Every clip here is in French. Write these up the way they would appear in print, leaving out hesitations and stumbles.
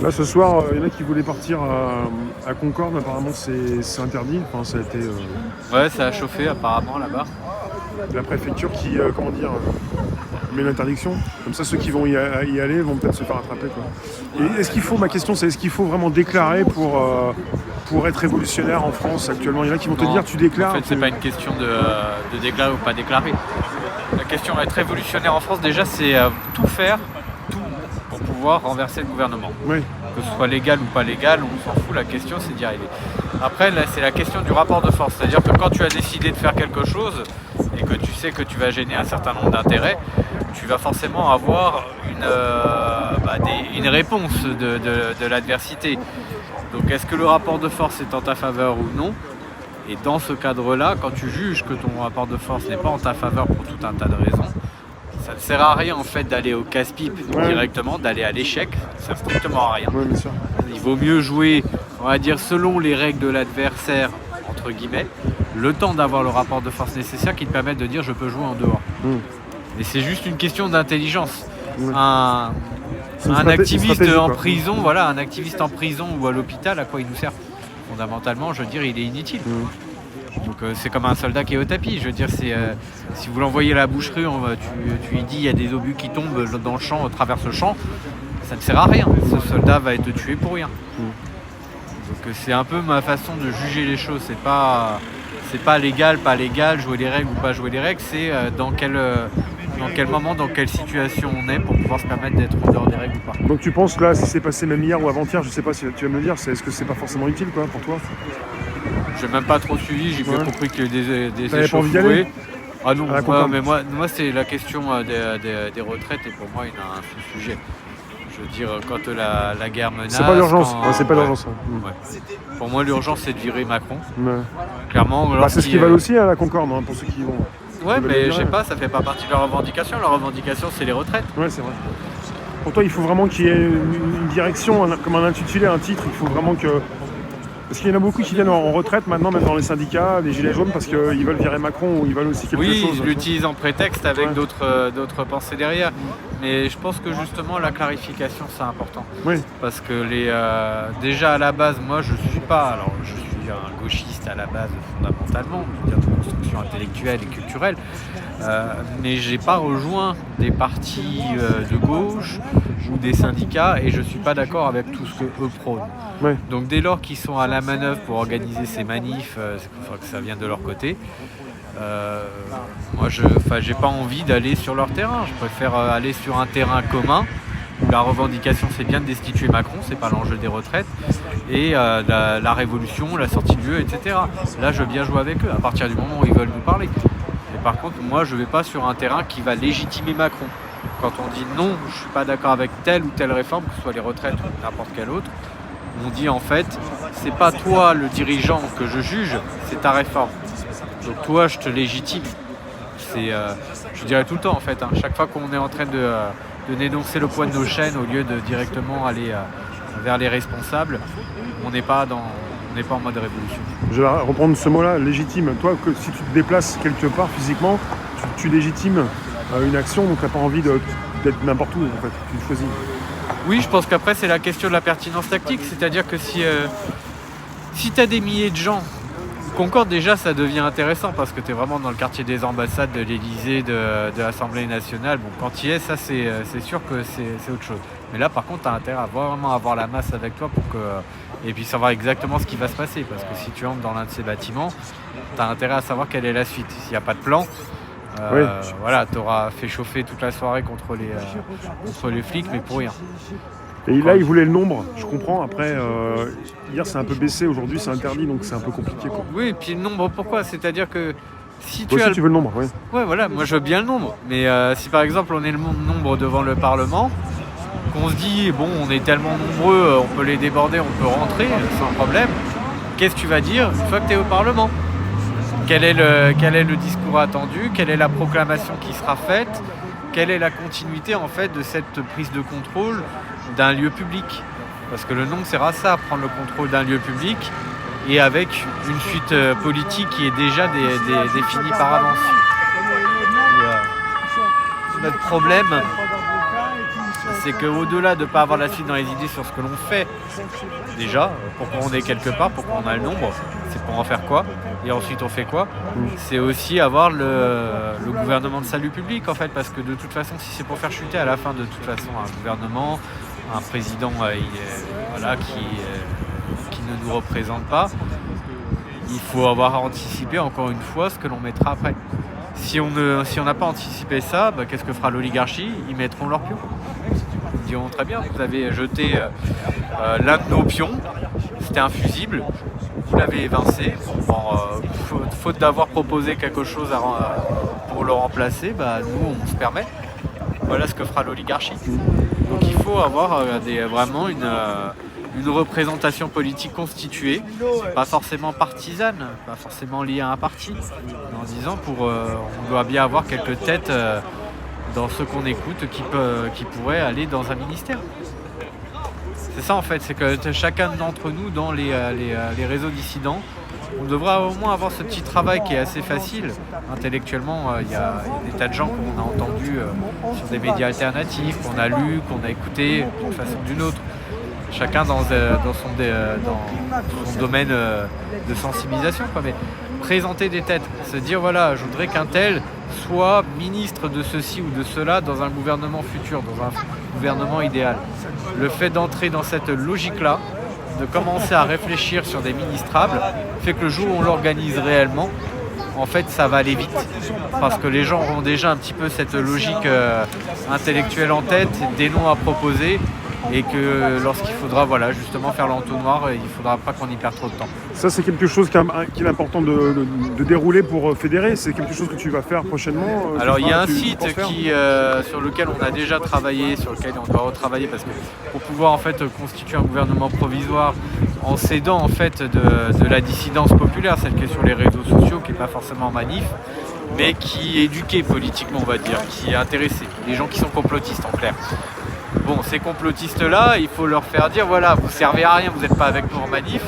Là, ce soir, il y en a qui voulaient partir à Concorde. Apparemment, c'est interdit. Enfin, ça a été Ouais, ça a chauffé apparemment là-bas. la préfecture qui, met l'interdiction. Comme ça, ceux qui vont y aller vont peut-être se faire attraper, quoi. Et est-ce qu'il faut, ma question, c'est est-ce qu'il faut vraiment déclarer pour être révolutionnaire en France actuellement? Il y en a qui vont te Non, dire, tu déclares. En fait, c'est pas une question de déclarer ou pas déclarer. La question d'être révolutionnaire en France, déjà, c'est tout faire, tout, pour pouvoir renverser le gouvernement. Oui. Que ce soit légal ou pas légal, on s'en fout, la question c'est d'y arriver. Après, là, c'est la question du rapport de force. C'est-à-dire que quand tu as décidé de faire quelque chose et que tu sais que tu vas gêner un certain nombre d'intérêts, tu vas forcément avoir une réponse de l'adversité. Donc est-ce que le rapport de force est en ta faveur ou non? Et dans ce cadre-là, quand tu juges que ton rapport de force n'est pas en ta faveur pour tout un tas de raisons, ça ne sert à rien en fait d'aller au casse-pipe directement, d'aller à l'échec, ça sert strictement à rien. Ouais, bien sûr. Il vaut mieux jouer, on va dire, selon les règles de l'adversaire, entre guillemets, le temps d'avoir le rapport de force nécessaire qui te permette de dire je peux jouer en dehors. Et c'est juste une question d'intelligence. Un activiste en prison, voilà, un activiste en prison ou à l'hôpital, à quoi il nous sert? Fondamentalement, je veux dire, il est inutile. Donc c'est comme un soldat qui est au tapis. Je veux dire, si vous l'envoyez à la boucherie, tu lui dis il y a des obus qui tombent dans le champ, traverse le champ, ça ne sert à rien. Ce soldat va être tué pour rien. Donc c'est un peu ma façon de juger les choses. C'est pas légal, pas légal, jouer les règles ou pas jouer les règles. C'est dans quel moment, dans quelle situation on est pour pouvoir se permettre d'être en dehors des règles ou pas. Donc tu penses là, si c'est passé même hier ou avant-hier, je sais pas si tu vas me le dire, est-ce que c'est pas forcément utile, quoi, pour toi? J'ai même pas trop suivi, j'ai bien compris qu'il y a eu des échauffourées. Ah non, mais moi c'est la question des retraites et pour moi il y a un sous-sujet. Je veux dire, quand la guerre menace... C'est pas l'urgence, c'est pas l'urgence. Ouais. Pour moi l'urgence c'est de virer Macron. Clairement, c'est ce qu'ils veulent aussi à la Concorde, pour ceux qui vont... Ouais, mais je sais pas, ça fait pas partie de leur revendication. Leur revendication c'est les retraites. Ouais, c'est vrai. Pour toi, il faut vraiment qu'il y ait une direction, comme un intitulé, un titre, il faut vraiment que... Parce qu'il y en a beaucoup qui viennent en retraite maintenant, même dans les syndicats, les gilets jaunes, parce qu'ils veulent virer Macron ou ils veulent aussi quelque chose. Oui, ils l'utilisent en prétexte avec d'autres pensées derrière. Mais je pense que justement la clarification c'est important. Oui. Parce que déjà à la base, moi je suis un gauchiste à la base fondamentalement, je veux dire de construction intellectuelle et culturelle. Mais j'ai pas rejoint des partis de gauche ou des syndicats et je suis pas d'accord avec tout ce que eux prônent. Ouais. Donc dès lors qu'ils sont à la manœuvre pour organiser ces manifs, que ça vient de leur côté. Moi j'ai pas envie d'aller sur leur terrain, je préfère aller sur un terrain commun où la revendication c'est bien de destituer Macron, c'est pas l'enjeu des retraites, et la révolution, la sortie de l'UE, etc. Là je veux bien jouer avec eux à partir du moment où ils veulent nous parler. Mais par contre moi je vais pas sur un terrain qui va légitimer Macron. Quand on dit non, je suis pas d'accord avec telle ou telle réforme, que ce soit les retraites ou n'importe quelle autre, on dit en fait c'est pas toi le dirigeant que je juge, c'est ta réforme. Donc toi, je te légitime. Je dirais tout le temps en fait. Chaque fois qu'on est en train de dénoncer le poids de nos chaînes, au lieu de directement aller vers les responsables, on n'est pas en mode révolution. Je vais reprendre ce mot-là, légitime. Toi, si tu te déplaces quelque part physiquement, tu légitimes une action, donc tu n'as pas envie d'être n'importe où en fait. Tu choisis. Oui, je pense qu'après c'est la question de la pertinence tactique, c'est-à-dire que si tu as des milliers de gens. Concorde déjà ça devient intéressant parce que tu es vraiment dans le quartier des ambassades, de l'Elysée, de l'Assemblée nationale. Bon, quand tu y es, ça c'est sûr que c'est autre chose. Mais là par contre tu as intérêt à vraiment avoir la masse avec toi et puis savoir exactement ce qui va se passer. Parce que si tu entres dans l'un de ces bâtiments, tu as intérêt à savoir quelle est la suite. S'il n'y a pas de plan, tu auras fait chauffer toute la soirée contre les flics, mais pour rien. Et là, ils voulaient le nombre, je comprends. Après, hier, c'est un peu baissé. Aujourd'hui, c'est interdit, donc c'est un peu compliqué, quoi. Oui, et puis le nombre, pourquoi? C'est-à-dire que si tu veux le nombre, oui. Ouais, voilà, moi je veux bien le nombre. Mais si par exemple, on est le nombre devant le Parlement, qu'on se dit, bon, on est tellement nombreux, on peut les déborder, on peut rentrer sans problème. Qu'est-ce que tu vas dire une fois que tu es au Parlement? Quel est le discours attendu? Quelle est la proclamation qui sera faite? Quelle est la continuité en fait de cette prise de contrôle d'un lieu public? Parce que le nombre sert à ça, prendre le contrôle d'un lieu public et avec une suite politique qui est déjà définie par avance. Notre problème, c'est qu'au-delà de ne pas avoir la suite dans les idées sur ce que l'on fait, déjà, pourquoi on est quelque part, pourquoi on a le nombre, c'est pour en faire quoi, et ensuite on fait quoi, c'est aussi avoir le gouvernement de salut public en fait, parce que de toute façon, si c'est pour faire chuter à la fin de toute façon un gouvernement, un président qui ne nous représente pas, il faut avoir anticipé encore une fois ce que l'on mettra après. Si on n'a pas anticipé ça, qu'est-ce que fera l'oligarchie? Ils mettront leur pion. Ils diront très bien, vous avez jeté l'un de nos pions, c'était un fusible, vous l'avez évincé, faute d'avoir proposé quelque chose pour le remplacer, nous on se permet. Voilà ce que fera l'oligarchie. Donc il faut avoir vraiment une représentation politique constituée, pas forcément partisane, pas forcément liée à un parti, en disant on doit bien avoir quelques têtes dans ceux qu'on écoute qui pourraient aller dans un ministère. C'est ça en fait, c'est que chacun d'entre nous dans les réseaux dissidents, on devra au moins avoir ce petit travail qui est assez facile. Intellectuellement, il y a des tas de gens qu'on a entendus sur des médias alternatifs, qu'on a lus, qu'on a écoutés d'une façon ou d'une autre. Chacun dans son domaine de sensibilisation. Mais présenter des têtes, se dire voilà, je voudrais qu'un tel soit ministre de ceci ou de cela dans un gouvernement futur, dans un gouvernement idéal. Le fait d'entrer dans cette logique-là, de commencer à réfléchir sur des ministrables, fait que le jour où on l'organise réellement, en fait ça va aller vite. Parce que les gens auront déjà un petit peu cette logique intellectuelle en tête, des noms à proposer, et que lorsqu'il faudra justement faire l'entonnoir, il ne faudra pas qu'on y perde trop de temps. Ça, c'est quelque chose qu'il est important de dérouler pour fédérer. C'est quelque chose que tu vas faire prochainement. Alors il y a un site sur lequel on a déjà travaillé, sur lequel on doit retravailler, parce que pour pouvoir en fait constituer un gouvernement provisoire en s'aidant en fait de la dissidence populaire, celle qui est sur les réseaux sociaux, qui n'est pas forcément manif, mais qui est éduquée politiquement, on va dire, qui est intéressée, les gens qui sont complotistes en clair. Bon, ces complotistes-là, il faut leur faire dire, voilà, vous servez à rien, vous n'êtes pas avec nous en manif,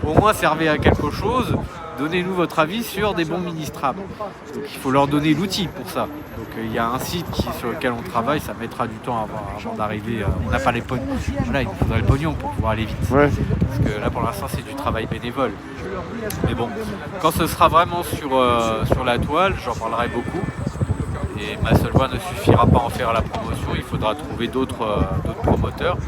au moins servez à quelque chose, donnez-nous votre avis sur des bons ministrables. Donc il faut leur donner l'outil pour ça. Donc il y a un site sur lequel on travaille, ça mettra du temps avant d'arriver, on n'a pas les pognons, voilà, il nous faudrait le pognon pour pouvoir aller vite. Ouais. Parce que là pour l'instant c'est du travail bénévole. Mais bon, quand ce sera vraiment sur la toile, j'en parlerai beaucoup. Et ma seule voix ne suffira pas à en faire la promotion, il faudra trouver d'autres promoteurs.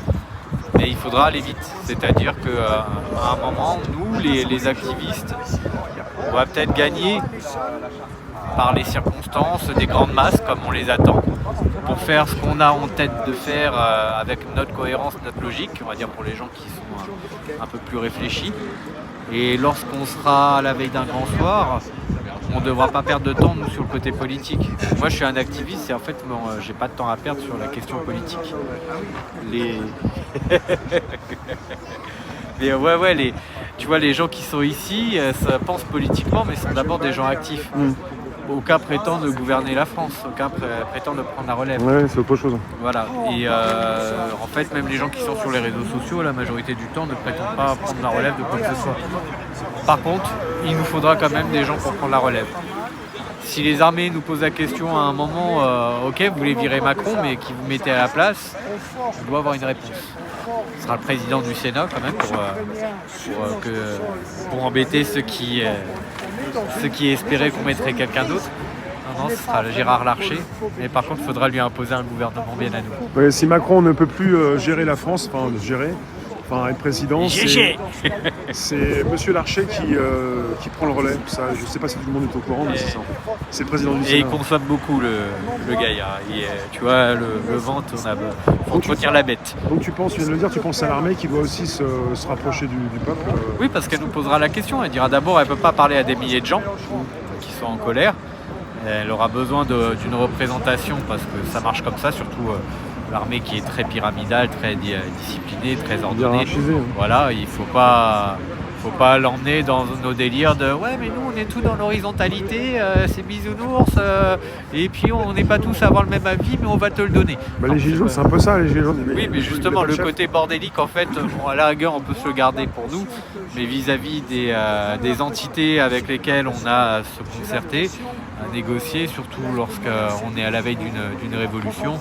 Mais il faudra aller vite. C'est-à-dire qu'à un moment, nous, les activistes, on va peut-être gagner par les circonstances des grandes masses, comme on les attend, pour faire ce qu'on a en tête de faire avec notre cohérence, notre logique, on va dire pour les gens qui sont un peu plus réfléchis. Et lorsqu'on sera à la veille d'un grand soir, on ne devra pas perdre de temps, nous, sur le côté politique. Moi, je suis un activiste et en fait, j'ai pas de temps à perdre sur la question politique. Tu vois, les gens qui sont ici, ça pense politiquement, mais sont d'abord des gens actifs. Aucun prétend de gouverner la France, aucun prétend de prendre la relève. Ouais, c'est autre chose. Voilà. Et en fait, même les gens qui sont sur les réseaux sociaux, la majorité du temps, ne prétendent pas prendre la relève de quoi que ce soit. Par contre, il nous faudra quand même des gens pour prendre la relève. Si les armées nous posent la question à un moment, ok, vous voulez virer Macron, mais qui vous mettez à la place, on doit avoir une réponse. Ce sera le président du Sénat quand même pour embêter ceux qui espéraient qu'on mettrait quelqu'un d'autre. Non, ce sera Gérard Larcher, mais par contre il faudra lui imposer un gouvernement bien à nous. Ouais, si Macron ne peut plus gérer la France, être président, c'est Monsieur Larcher qui prend le relais. Ça, je ne sais pas si tout le monde est au courant, mais c'est ça. C'est le président du Sénat. Et il consomme beaucoup le gars. Tu vois, le ventre, on entretient la bête. Donc tu viens de le dire, tu penses à l'armée qui doit aussi se rapprocher du peuple. Oui, parce qu'elle nous posera la question. Elle dira d'abord, elle ne peut pas parler à des milliers de gens qui sont en colère. Elle aura besoin d'une représentation parce que ça marche comme ça, surtout l'armée qui est très pyramidale, très disciplinée, très ordonnée. Voilà, il faut pas l'emmener dans nos délires de ouais mais nous on est tous dans l'horizontalité, c'est bisounours, et puis on n'est pas tous à avoir le même avis mais on va te le donner. Les gilets jaunes c'est un peu ça, les gilets jaunes. Oui mais justement le côté bordélique en fait, à la rigueur on peut se le garder pour nous, mais vis-à-vis des entités avec lesquelles on a à se concerter, à négocier, surtout lorsqu'on est à la veille d'une révolution,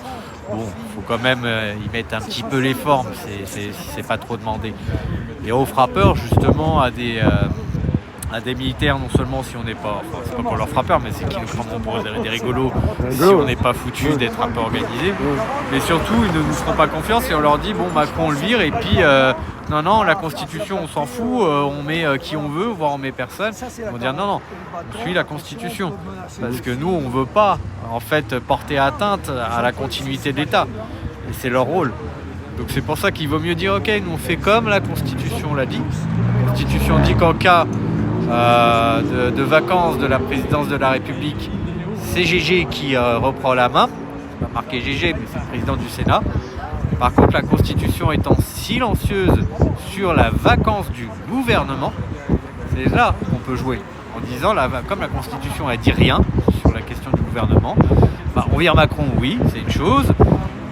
bon, faut quand même y mettre un petit peu les formes, si c'est pas trop demandé. Et on fera peur justement à des militaires, non seulement si on n'est pas, enfin c'est pas qu'on leur fera peur, mais c'est qu'ils nous prendront pour des rigolos si on n'est pas foutu d'être un peu organisé. Mais surtout, ils ne nous feront pas confiance et on leur dit, bon, Macron on le vire et puis non, la Constitution on s'en fout, on met qui on veut, voire on met personne. Ils vont dire non, on suit la Constitution. Parce que nous, on veut pas en fait porter atteinte à la continuité de l'État. Et c'est leur rôle. Donc c'est pour ça qu'il vaut mieux dire, ok, nous on fait comme la Constitution l'a dit. La Constitution dit qu'en cas de vacances de la présidence de la République, c'est Gégé qui reprend la main. C'est pas marqué Gégé, mais c'est le président du Sénat. Par contre, la Constitution étant silencieuse sur la vacance du gouvernement, c'est là qu'on peut jouer. En disant, comme la Constitution elle dit rien sur la question du gouvernement, on vire Macron, oui, c'est une chose.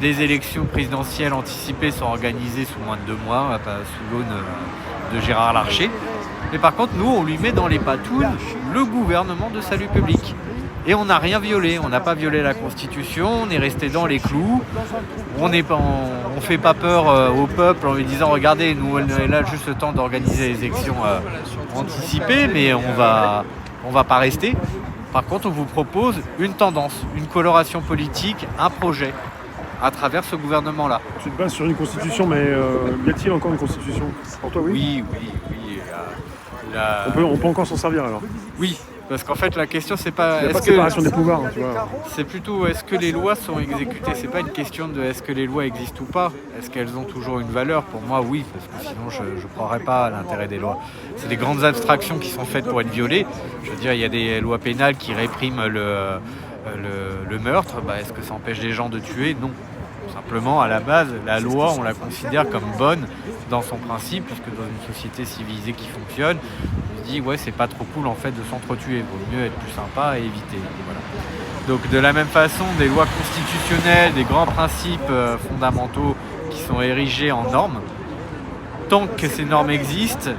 Des élections présidentielles anticipées sont organisées sous moins de 2 mois, sous l'aune de Gérard Larcher. Mais par contre, nous, on lui met dans les patouilles le gouvernement de salut public. Et on n'a rien violé, on n'a pas violé la Constitution, on est resté dans les clous, on fait pas peur au peuple en lui disant regardez, nous on est là juste le temps d'organiser les élections anticipées, mais on va pas rester. Par contre, on vous propose une tendance, une coloration politique, un projet à travers ce gouvernement-là. Tu te bases sur une Constitution, mais y a-t-il encore une Constitution? Pour toi, oui. Oui. On peut encore s'en servir alors? Oui. Parce qu'en fait, la question, c'est pas. Il n'y a pas de séparation des pouvoirs, tu vois. C'est plutôt est-ce que les lois sont exécutées. C'est pas une question de est-ce que les lois existent ou pas. Est-ce qu'elles ont toujours une valeur? Pour moi, oui, parce que sinon, je ne croirais pas à l'intérêt des lois. C'est des grandes abstractions qui sont faites pour être violées. Je veux dire, il y a des lois pénales qui répriment le meurtre. Est-ce que ça empêche les gens de tuer? Non. Simplement, à la base, la loi, on la considère comme bonne dans son principe, puisque dans une société civilisée qui fonctionne, on se dit, ouais, c'est pas trop cool en fait de s'entretuer, il vaut mieux être plus sympa et éviter. Voilà. Donc de la même façon, des lois constitutionnelles, des grands principes fondamentaux qui sont érigés en normes, tant que ces normes existent,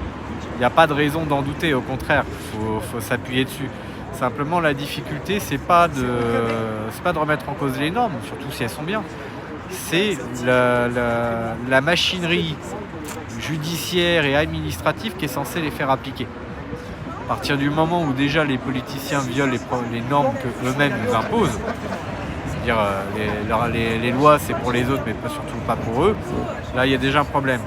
il n'y a pas de raison d'en douter, au contraire, faut s'appuyer dessus. Simplement, la difficulté, c'est pas de remettre en cause les normes, surtout si elles sont bien. C'est la machinerie judiciaire et administrative qui est censée les faire appliquer. À partir du moment où déjà les politiciens violent les normes qu'eux-mêmes nous imposent, c'est-à-dire les lois c'est pour les autres mais surtout pas pour eux, là il y a déjà un problème.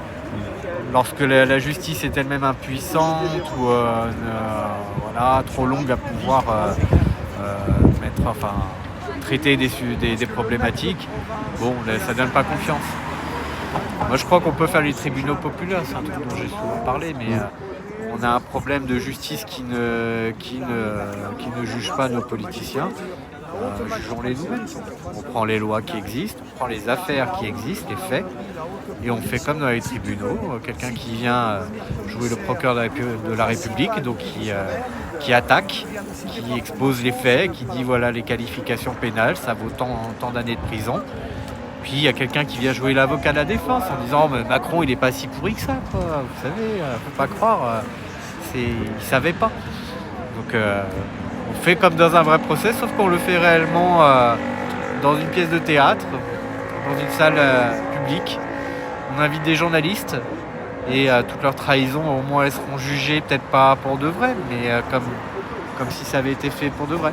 Lorsque la justice est elle-même impuissante ou trop longue à pouvoir traiter des problématiques, ça donne pas confiance. Moi je crois qu'on peut faire les tribunaux populaires, c'est un truc dont j'ai souvent parlé, mais on a un problème de justice qui ne juge pas nos politiciens. Jugeons-les nous-mêmes. On prend les lois qui existent, on prend les affaires qui existent, les faits, et on fait comme dans les tribunaux, quelqu'un qui vient jouer le procureur de la République, donc qui attaque, qui expose les faits, qui dit voilà les qualifications pénales, ça vaut tant d'années de prison. Puis il y a quelqu'un qui vient jouer l'avocat de la défense en disant Macron il est pas si pourri que ça, quoi. Vous savez, faut pas croire, il savait pas. Donc on fait comme dans un vrai procès, sauf qu'on le fait réellement dans une pièce de théâtre, dans une salle publique. On invite des journalistes et toutes leurs trahisons, au moins elles seront jugées, peut-être pas pour de vrai, mais comme si ça avait été fait pour de vrai.